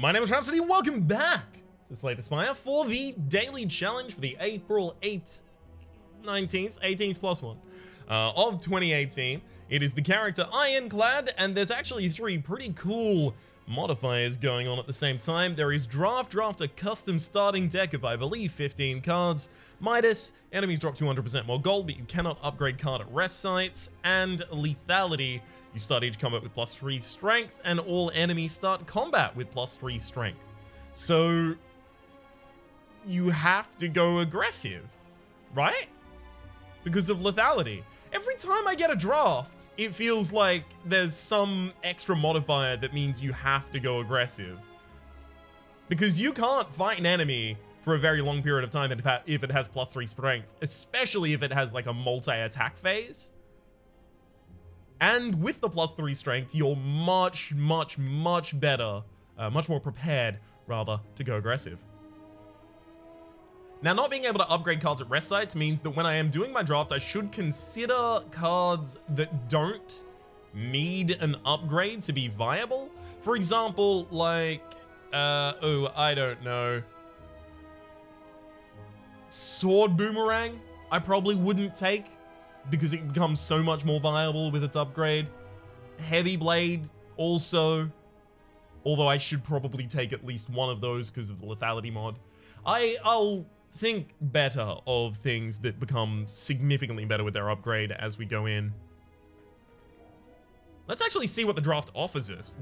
My name is Rhapsody. Welcome back to Slay the Spire for the daily challenge for the April 18th plus one of 2018. It is the character Ironclad, and there's actually three pretty cool modifiers going on at the same time. There is Draft, a custom starting deck of, I believe, 15 cards. Midas, enemies drop 200% more gold, but you cannot upgrade card at rest sites. And Lethality, you start each combat with +3 strength, and all enemies start combat with +3 strength. So you have to go aggressive, right? Because of lethality. Every time I get a draft, it feels like there's some extra modifier that means you have to go aggressive. Because you can't fight an enemy for a very long period of time if it has +3 strength, especially if it has like a multi-attack phase. And with the +3 strength, you're much better, much more prepared, rather, to go aggressive. Now, not being able to upgrade cards at rest sites means that when I am doing my draft, I should consider cards that don't need an upgrade to be viable. For example, like, I don't know. Sword Boomerang, I probably wouldn't take because it becomes so much more viable with its upgrade. Heavy Blade, also. Although I should probably take at least one of those because of the lethality mod. I'll think better of things that become significantly better with their upgrade as we go in. Let's actually see what the draft offers us.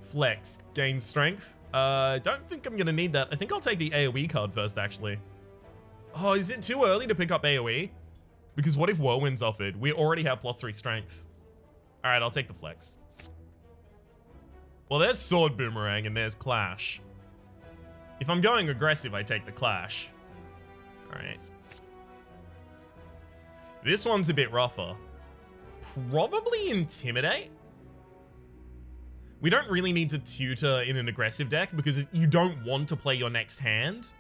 Flex, gain strength. Don't think I'm gonna need that. I think I'll take the AoE card first, actually. Oh, is it too early to pick up AoE? Because what if Whirlwind's offered? We already have +3 strength. All right, I'll take the flex. Well, there's Sword Boomerang and there's Clash. If I'm going aggressive, I take the Clash. All right. This one's a bit rougher. Probably Intimidate. We don't really need to tutor in an aggressive deck because you don't want to play your next hand.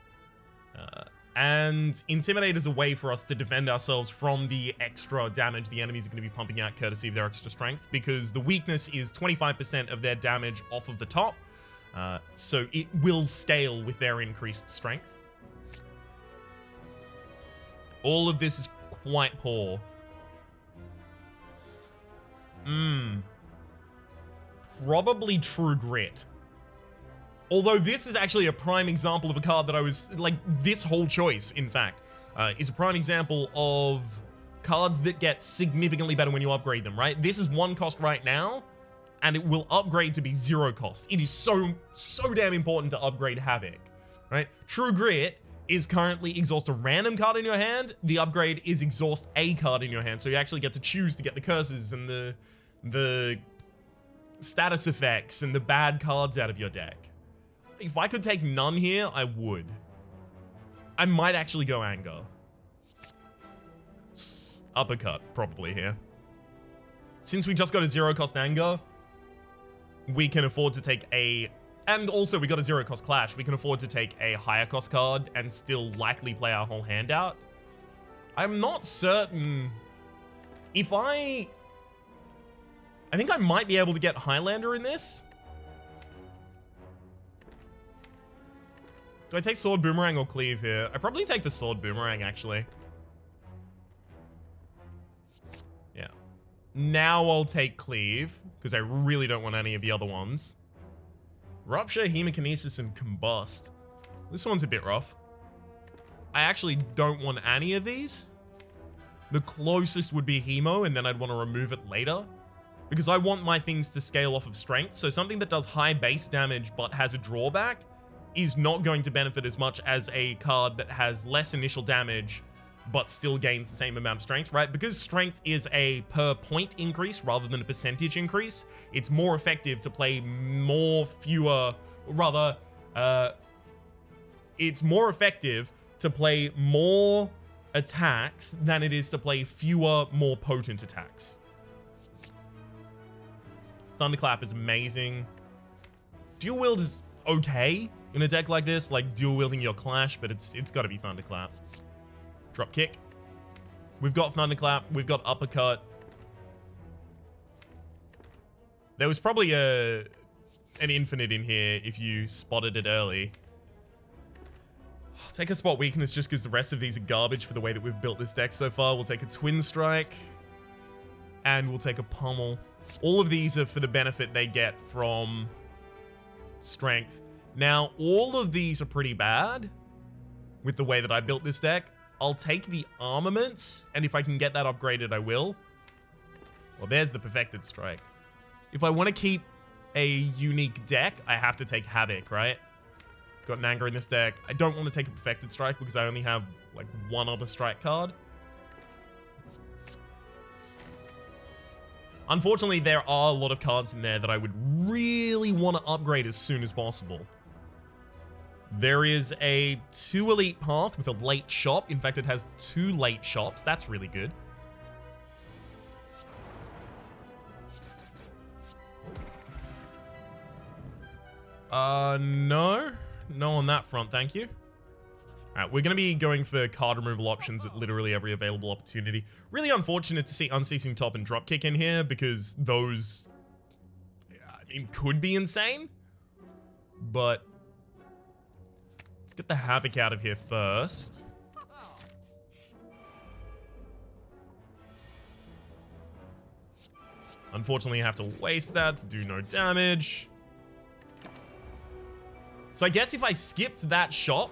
And Intimidate is a way for us to defend ourselves from the extra damage the enemies are going to be pumping out courtesy of their extra strength, because the weakness is 25% of their damage off of the top. So it will scale with their increased strength. All of this is quite poor. Probably True Grit. Although this is actually a prime example of a card that I was, like, this whole choice, in fact, is a prime example of cards that get significantly better when you upgrade them, right? This is 1 cost right now, and it will upgrade to be 0 cost. It is so damn important to upgrade Havoc, right? True Grit is currently exhaust a random card in your hand. The upgrade is exhaust a card in your hand, so you actually get to choose to get the curses and the status effects and the bad cards out of your deck. If I could take none here, I would. I might actually go Anger. Uppercut, probably here. Since we just got a 0 cost Anger, we can afford to take a... And also, we got a 0 cost Clash. We can afford to take a higher cost card and still likely play our whole hand out. I'm not certain... If I think I might be able to get Highlander in this. Do I take Sword Boomerang or Cleave here? I probably take the Sword Boomerang, actually. Yeah. Now I'll take Cleave, because I really don't want any of the other ones. Rupture, Hemokinesis, and Combust. This one's a bit rough. I actually don't want any of these. The closest would be Hemo, and then I'd want to remove it later. Because I want my things to scale off of strength, so something that does high base damage but has a drawback is not going to benefit as much as a card that has less initial damage but still gains the same amount of strength, right? Because strength is a per point increase rather than a percentage increase, it's more effective to play it's more effective to play more attacks than it is to play fewer, more potent attacks. Thunderclap is amazing. Dual Wield is okay in a deck like this, like dual wielding your Clash, but it's got to be Thunderclap. Drop kick. We've got Thunderclap. We've got Uppercut. There was probably a an infinite in here if you spotted it early. I'll take a spot weakness just because the rest of these are garbage for the way that we've built this deck so far. We'll take a twin strike. And we'll take a pummel. All of these are for the benefit they get from strength. Now, all of these are pretty bad with the way that I built this deck. I'll take the armaments, and if I can get that upgraded, I will. Well, there's the perfected strike. If I want to keep a unique deck, I have to take Havoc, right? Got an anger in this deck. I don't want to take a perfected strike because I only have like one other strike card. Unfortunately, there are a lot of cards in there that I would really want to upgrade as soon as possible. There is a 2 elite path with a late shop. In fact, it has 2 late shops. That's really good. No. No on that front, thank you. Alright, we're going to be going for card removal options at literally every available opportunity. Really unfortunate to see Unceasing Top and Dropkick in here because those, I mean, could be insane. But let's get the Havoc out of here first. Unfortunately, you have to waste that to do no damage. So I guess if I skipped that shop,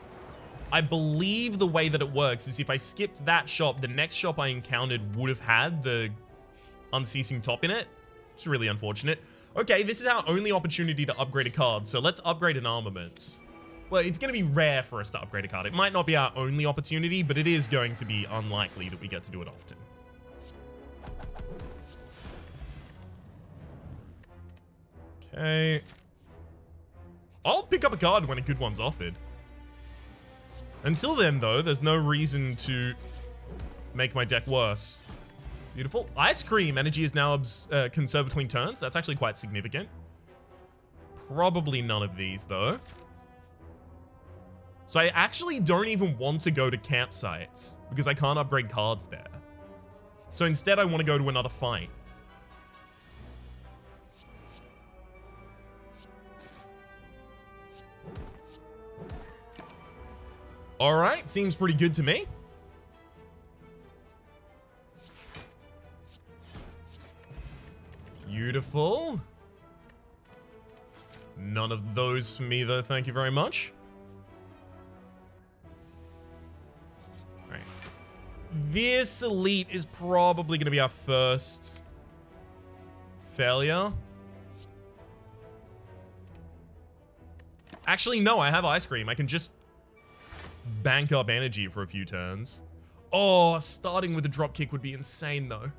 I believe the way that it works is if I skipped that shop, the next shop I encountered would have had the Unceasing Top in it. It's really unfortunate. Okay, this is our only opportunity to upgrade a card, so let's upgrade an armaments. Well, it's going to be rare for us to upgrade a card. It might not be our only opportunity, but it is going to be unlikely that we get to do it often. Okay. I'll pick up a card when a good one's offered. Until then, though, there's no reason to make my deck worse. Beautiful. Ice Cream energy is now conserved between turns. That's actually quite significant. Probably none of these, though. So I actually don't even want to go to campsites because I can't upgrade cards there. So instead, I want to go to another fight. All right, seems pretty good to me. Beautiful. None of those for me, though. Thank you very much. All right. This elite is probably going to be our first failure. Actually, no, I have Ice Cream. I can just bank up energy for a few turns. Oh, starting with a drop kick would be insane, though.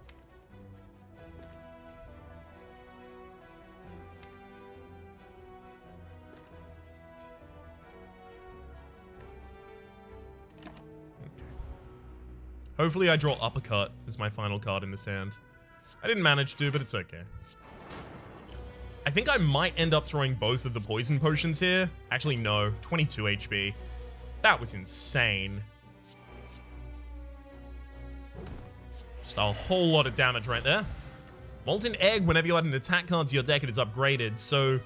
Hopefully I draw Uppercut as my final card in this hand. I didn't manage to, but it's okay. I think I might end up throwing both of the poison potions here. Actually, no. 22 HP. That was insane. Just a whole lot of damage right there. Molten Egg, whenever you add an attack card to your deck, it is upgraded. So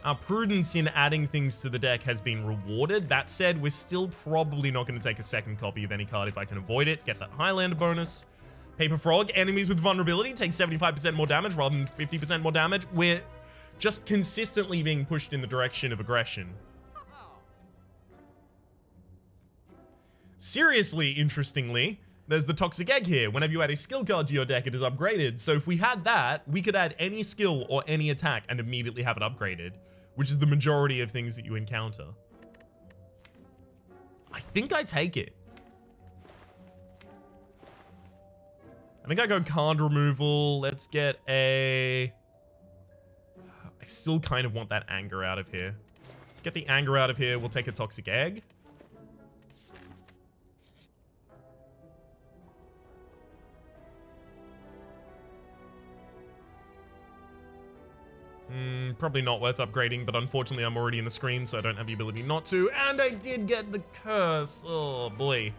our prudence in adding things to the deck has been rewarded. That said, we're still probably not going to take a second copy of any card if I can avoid it. Get that Highlander bonus. Paper Frog, enemies with vulnerability take 75% more damage rather than 50% more damage. We're just consistently being pushed in the direction of aggression. Seriously, interestingly, there's the Toxic Egg here. Whenever you add a skill card to your deck, it is upgraded. So if we had that, we could add any skill or any attack and immediately have it upgraded, which is the majority of things that you encounter. I think I take it. I think I go card removal. Let's get a... I still kind of want that anger out of here. Get the anger out of here. We'll take a Toxic Egg. Probably not worth upgrading, but unfortunately I'm already in the screen, so I don't have the ability not to. And I did get the curse. Oh, boy.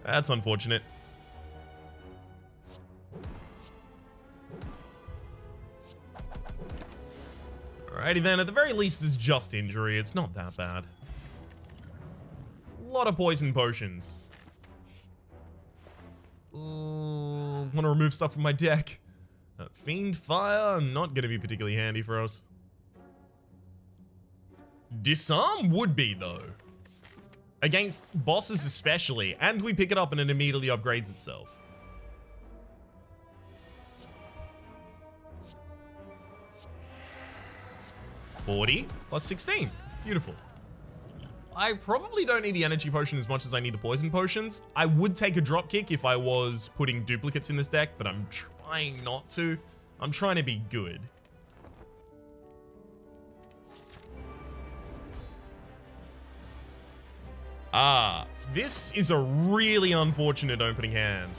That's unfortunate. Alrighty then, at the very least it's just injury. It's not that bad. A lot of poison potions. Want to remove stuff from my deck. Fiend Fire, not going to be particularly handy for us. Disarm would be, though. Against bosses especially, and we pick it up and it immediately upgrades itself. $40 plus 16. Beautiful. I probably don't need the energy potion as much as I need the poison potions. I would take a drop kick if I was putting duplicates in this deck, but I'm trying not to. I'm trying to be good. This is a really unfortunate opening hand.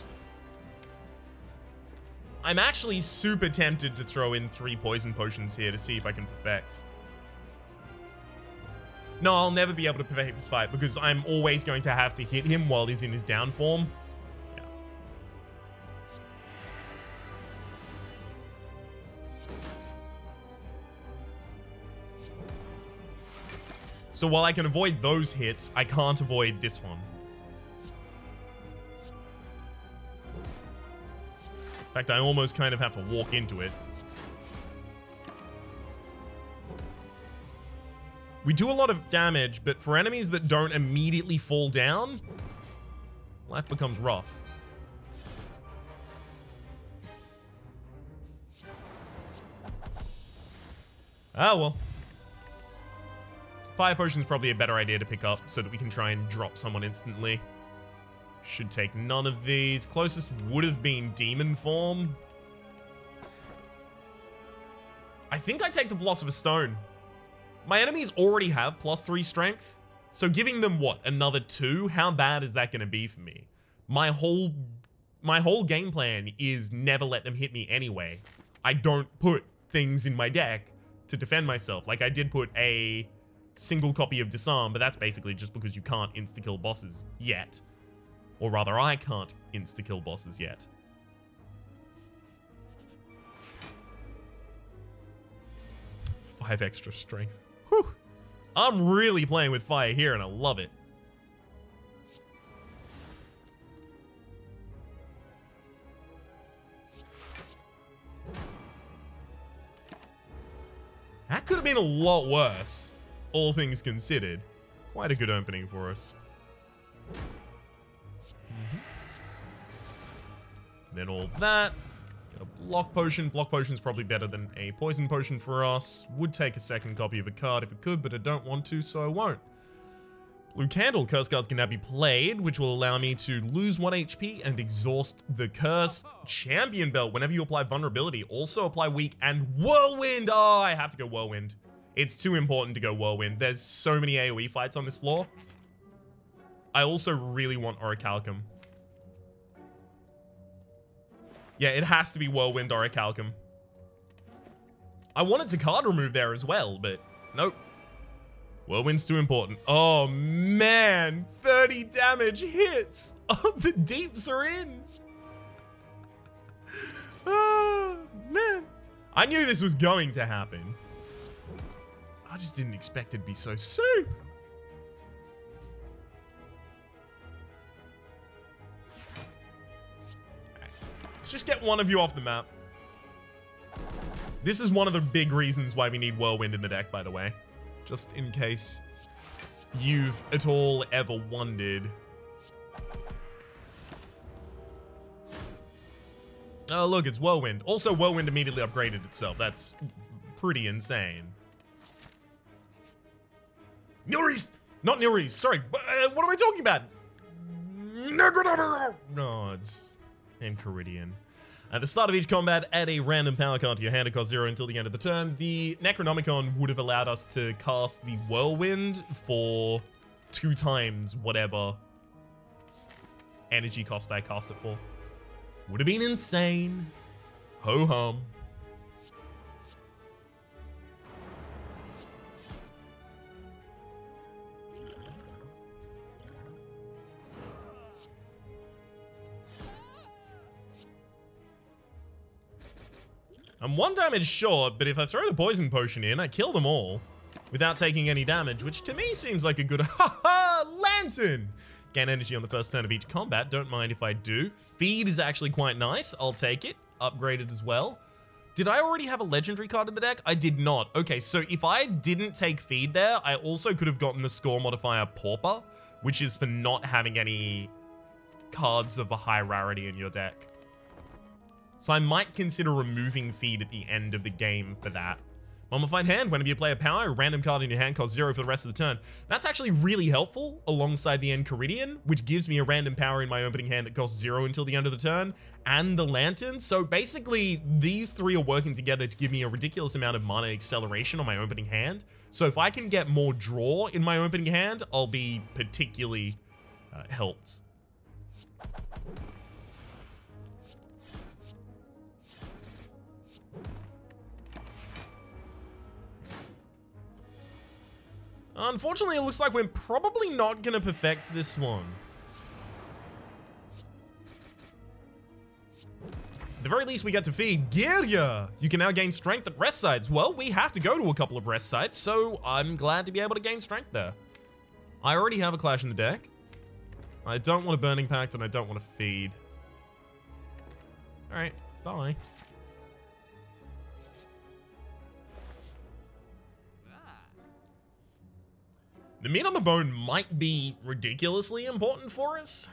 I'm actually super tempted to throw in 3 poison potions here to see if I can perfect. No, I'll never be able to perfect this fight because I'm always going to have to hit him while he's in his down form. Yeah. So while I can avoid those hits, I can't avoid this one. In fact, I almost kind of have to walk into it. We do a lot of damage, but for enemies that don't immediately fall down, life becomes rough. Ah, well. Fire Potion is probably a better idea to pick up so that we can try and drop someone instantly. Should take none of these. Closest would have been Demon Form. I think I take the Philosopher's Stone. My enemies already have +3 strength, so giving them, what, another 2? How bad is that going to be for me? My whole game plan is never let them hit me anyway. I don't put things in my deck to defend myself. Like, I did put a single copy of Disarm, but that's basically just because you can't insta-kill bosses yet. Or rather, I can't insta-kill bosses yet. Five extra strength. Whew. I'm really playing with fire here, and I love it. That could have been a lot worse, all things considered. Quite a good opening for us. Then all that. Get a block potion. Block potion is probably better than a poison potion for us. Would take a second copy of a card if it could, but I don't want to, so I won't. Blue Candle. Curse cards can now be played, which will allow me to lose 1 HP and exhaust the curse. Champion Belt. Whenever you apply vulnerability, also apply weak and Whirlwind. Oh, I have to go Whirlwind. It's too important to go Whirlwind. There's so many AoE fights on this floor. I also really want Orichalcum. Yeah, it has to be Whirlwind Orichalcum. I wanted to card remove there as well, but nope. Whirlwind's too important. Oh, man. 30 damage hits. Oh, the deeps are in. Oh, man. I knew this was going to happen. I just didn't expect it to be so soon. Let's just get one of you off the map. This is one of the big reasons why we need Whirlwind in the deck, by the way. Just in case you've at all ever wondered. Oh, look, it's Whirlwind. Also, Whirlwind immediately upgraded itself. That's pretty insane. Nilries! Not Nilries, sorry. What am I talking about? No, it's... and Caridian. At the start of each combat, add a random power card to your hand. It costs 0 until the end of the turn. The Necronomicon would have allowed us to cast the Whirlwind for 2 times whatever energy cost I cast it for. Would have been insane. Ho-hum. I'm 1 damage short, but if I throw the poison potion in, I kill them all without taking any damage, which to me seems like a good lantern. Gain energy on the first turn of each combat. Don't mind if I do. Feed is actually quite nice. I'll take it. Upgraded as well. Did I already have a legendary card in the deck? I did not. Okay, so if I didn't take feed there, I also could have gotten the score modifier Pauper, which is for not having any cards of a high rarity in your deck. So I might consider removing feed at the end of the game for that. Mummified Hand, whenever you play a power, a random card in your hand costs 0 for the rest of the turn. That's actually really helpful alongside the Enchiridion, which gives me a random power in my opening hand that costs 0 until the end of the turn, and the Lantern. So basically, these 3 are working together to give me a ridiculous amount of mana acceleration on my opening hand. So if I can get more draw in my opening hand, I'll be particularly helped. Unfortunately, it looks like we're probably not going to perfect this one. At the very least, we get to feed Girya. You can now gain strength at rest sites. Well, we have to go to a couple of rest sites, so I'm glad to be able to gain strength there. I already have a Clash in the deck. I don't want a Burning Pact, and I don't want to feed. All right, bye. The meat on the bone might be ridiculously important for us.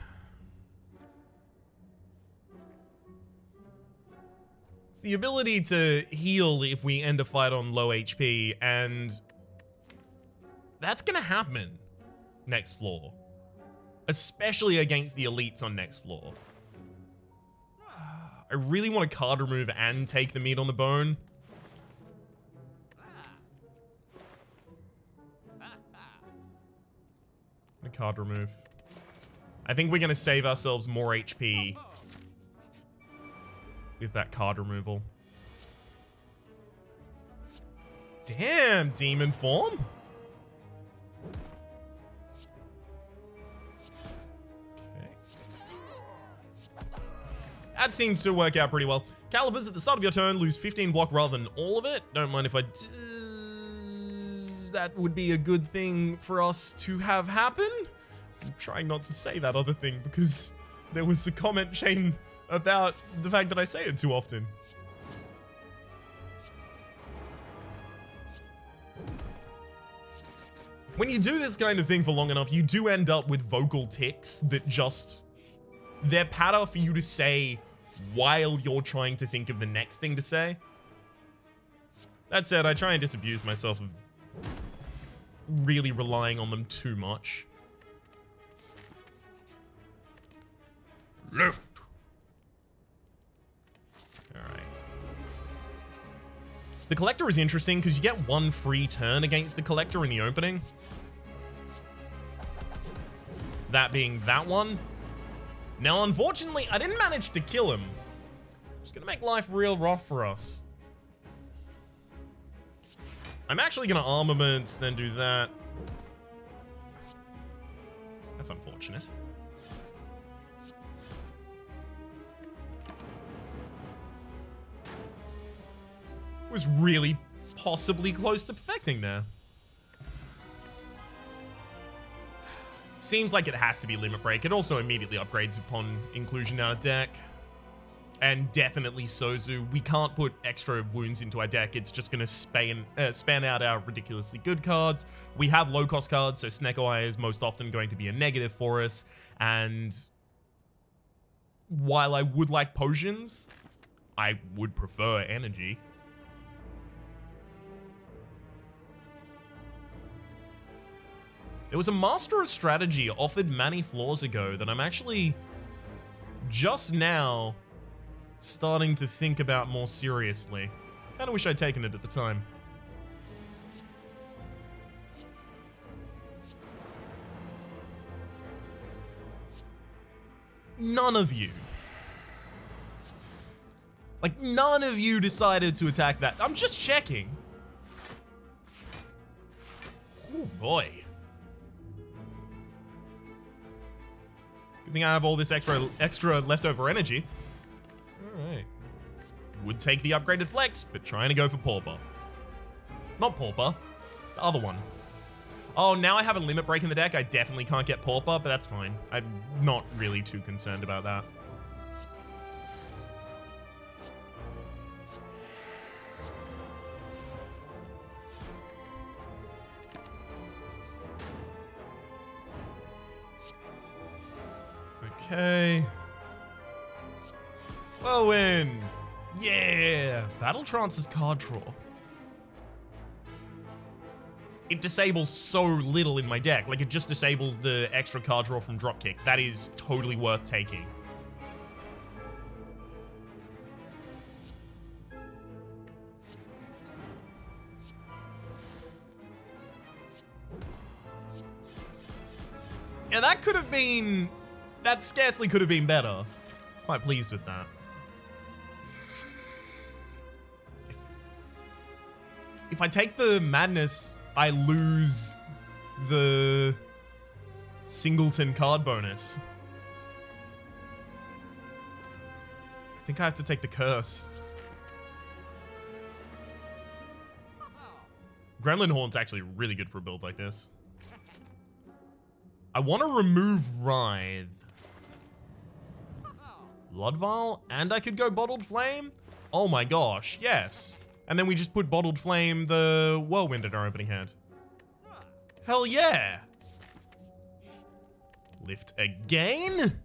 It's the ability to heal if we end a fight on low HP, and that's gonna happen next floor. Especially against the elites on next floor. I really want a card remove and take the meat on the bone. A card remove. I think we're going to save ourselves more HP with that card removal. Damn, demon form. Okay. That seems to work out pretty well. Calibers, at the start of your turn, lose 15 block rather than all of it. Don't mind if I do. That would be a good thing for us to have happen. I'm trying not to say that other thing because there was a comment chain about the fact that I say it too often. When you do this kind of thing for long enough, you do end up with vocal tics that just... they're patter for you to say while you're trying to think of the next thing to say. That said, I try and disabuse myself of really relying on them too much. Left. Alright. The Collector is interesting because you get 1 free turn against the Collector in the opening. That being that one. Now, unfortunately, I didn't manage to kill him. It's gonna make life real rough for us. I'm actually going to armament, then do that. That's unfortunate. Was really possibly close to perfecting there. Seems like it has to be Limit Break. It also immediately upgrades upon inclusion out of deck. And definitely Sozu. We can't put extra wounds into our deck. It's just going to span out our ridiculously good cards. We have low-cost cards, so Snecko Eye is most often going to be a negative for us. And while I would like potions, I would prefer energy. There was a Master of Strategy offered many floors ago that I'm actually just now starting to think about more seriously. Kinda wish I'd taken it at the time. None of you. Like, none of you decided to attack that. I'm just checking. Oh boy. Good thing I have all this extra leftover energy. Alright. Would take the upgraded flex, but trying to go for Pauper. Not Pauper. The other one. Oh, now I have a limit break in the deck. I definitely can't get Pauper, but that's fine. I'm not really too concerned about that. Okay. Whirlwind. Yeah. Battle Trance's card draw. It disables so little in my deck. Like, it just disables the extra card draw from Dropkick. That is totally worth taking. Yeah, that could have been... That scarcely could have been better. Quite pleased with that. If I take the Madness, I lose the Singleton card bonus. I think I have to take the Curse. Gremlin Horn's actually really good for a build like this. I want to remove Writhe. Bloodvial, and I could go Bottled Flame? Oh my gosh, yes. And then we just put Bottled Flame, the Whirlwind in our opening hand. Hell yeah! Lift again?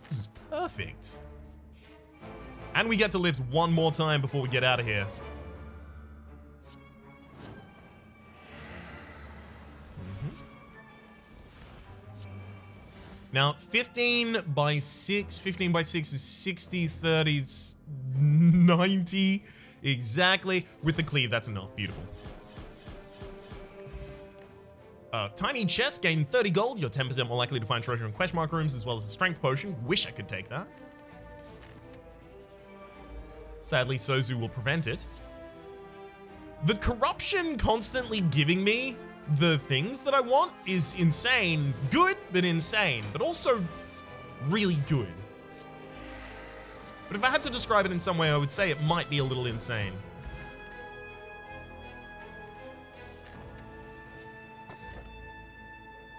This is perfect. And we get to lift one more time before we get out of here. Now, 15 by 6. 15 by 6 is 60, 30, 90. Exactly. With the cleave, that's enough. Beautiful. Tiny chest, gain 30 gold. You're 10% more likely to find treasure in question mark rooms, as well as a strength potion. Wish I could take that. Sadly, Sozu will prevent it. The corruption constantly giving me the things that I want is insane. Good, but insane. But also really good. But if I had to describe it in some way, I would say it might be a little insane.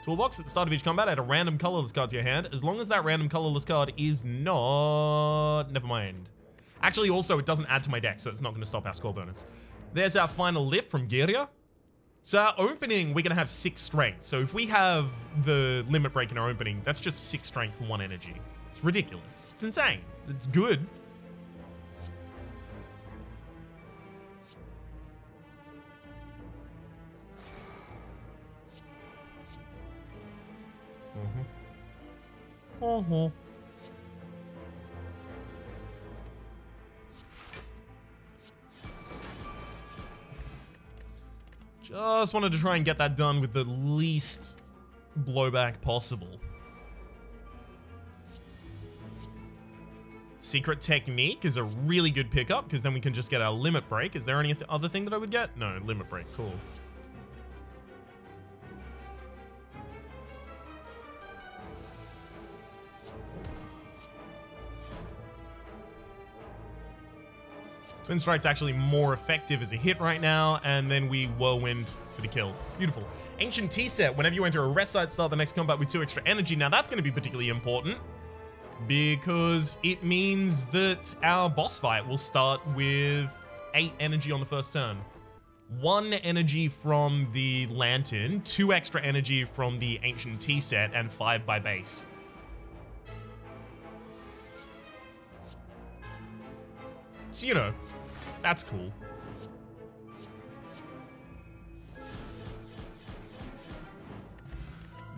Toolbox, at the start of each combat, add a random colorless card to your hand. As long as that random colorless card is not... Never mind. Actually, also, it doesn't add to my deck, so it's not going to stop our score bonus. There's our final lift from Giria. So our opening, we're going to have 6 strength. So if we have the limit break in our opening, that's just 6 strength and 1 energy. It's ridiculous. It's insane. It's good. Just wanted to try and get that done with the least blowback possible. Secret Technique is a really good pickup, because then we can just get our limit break. Is there any other thing that I would get? No, limit break. Cool. Twin Strike's actually more effective as a hit right now, and then we Whirlwind for the kill. Beautiful. Ancient T-Set. Whenever you enter a rest site, start the next combat with 2 extra energy. Now that's going to be particularly important, because it means that our boss fight will start with 8 energy on the first turn. 1 energy from the Lantern, 2 extra energy from the Ancient T-Set, and 5 by base. So, you know, that's cool.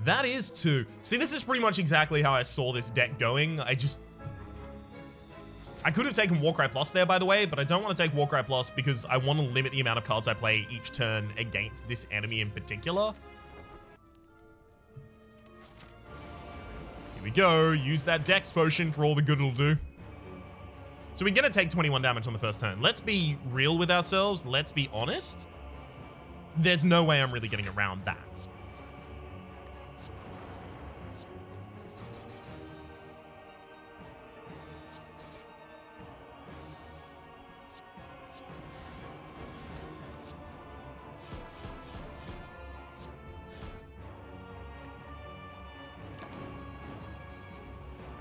That is 2. See, this is pretty much exactly how I saw this deck going. I could have taken Warcry Plus there, by the way, but I don't want to take Warcry Plus because I want to limit the amount of cards I play each turn against this enemy in particular. Here we go. Use that Dex Potion for all the good it'll do. So we're going to take 21 damage on the first turn. Let's be real with ourselves. Let's be honest. There's no way I'm really getting around that.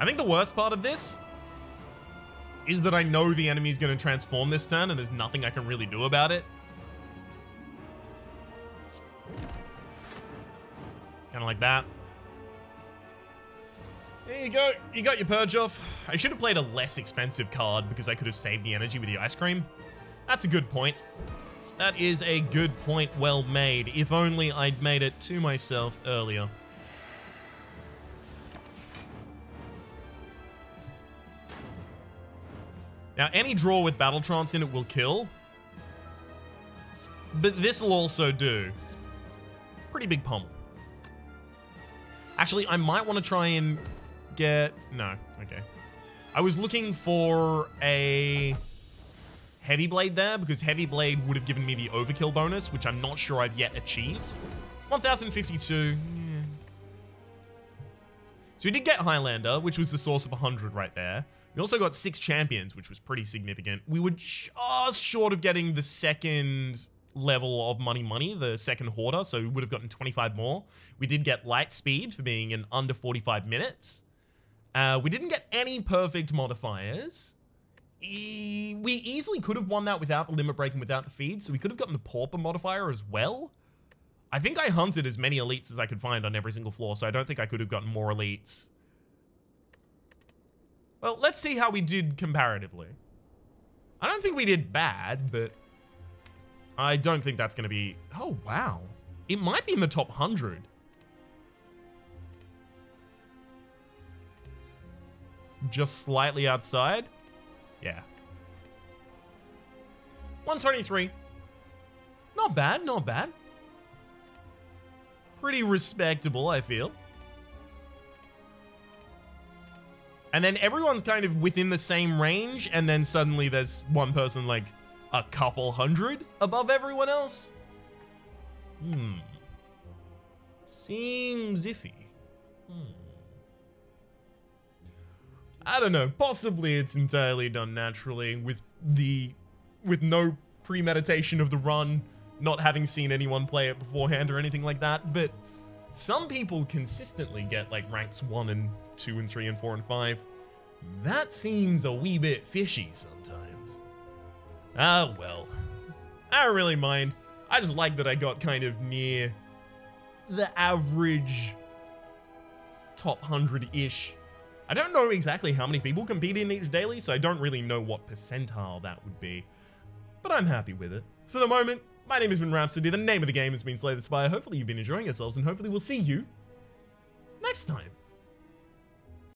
I think the worst part of this is that I know the enemy's going to transform this turn and there's nothing I can really do about it. Kind of like that. There you go. You got your purge off. I should have played a less expensive card because I could have saved the energy with the ice cream. That's a good point. That is a good point, well made. If only I'd made it to myself earlier. Now, any draw with Battle Trance in it will kill. But this will also do pretty big pummel. Actually, I might want to try and get... No, okay. I was looking for a Heavy Blade there, because Heavy Blade would have given me the overkill bonus, which I'm not sure I've yet achieved. 1052. Yeah. So we did get Highlander, which was the source of 100 right there. We also got 6 champions, which was pretty significant. We were just short of getting the second level of money, the second hoarder, so we would have gotten 25 more. We did get light speed for being in under 45 minutes. We didn't get any perfect modifiers. We easily could have won that without the limit break and without the feed, so we could have gotten the pauper modifier as well. I think I hunted as many elites as I could find on every single floor, so I don't think I could have gotten more elites. Well, let's see how we did comparatively. I don't think we did bad, but I don't think that's going to be... Oh, wow. It might be in the top 100. Just slightly outside? Yeah. 123. Not bad, not bad. Pretty respectable, I feel. And then everyone's kind of within the same range, and then suddenly there's one person like a couple hundred above everyone else. Seems iffy. I don't know. Possibly it's entirely done naturally with no premeditation of the run, not having seen anyone play it beforehand or anything like that. But some people consistently get like ranks 1 and 2 and 3 and 4 and 5. That seems a wee bit fishy sometimes. Ah, well. I don't really mind. I just like that I got kind of near the average top 100-ish. I don't know exactly how many people compete in each daily, so I don't really know what percentile that would be. But I'm happy with it. For the moment, my name has been Rhapsody. The name of the game has been Slay the Spire. Hopefully you've been enjoying yourselves, and hopefully we'll see you next time.